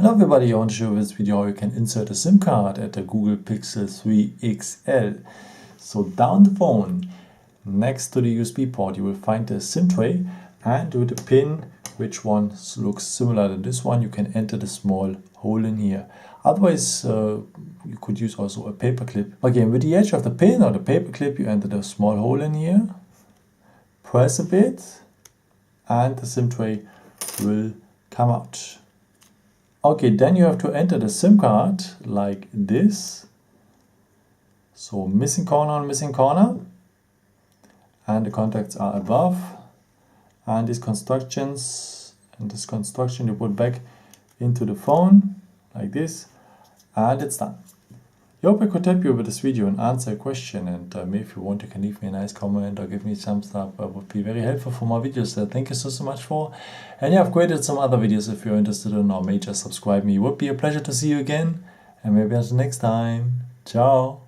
Hello everybody, I want to show you this video how you can insert a SIM card at the Google Pixel 3 XL. So down the phone, next to the USB port, you will find the SIM tray, and with a pin, which one looks similar to this one, you can enter the small hole in here. Otherwise, you could use also a paper clip. Again, with the edge of the pin or the paper clip, you enter the small hole in here, press a bit, and the SIM tray will come out. Okay, then you have to enter the SIM card like this. So missing corner on missing corner. And the contacts are above. And these constructions, and this construction you put back into the phone like this. And it's done. I hope I could help you with this video and answer a question, and if you want, you can leave me a nice comment or give me some thumbs up. It would be very helpful for more videos. Thank you so much for. And yeah, I've created some other videos if you're interested in, or may just subscribe me. It would be a pleasure to see you again, and maybe until next time. Ciao.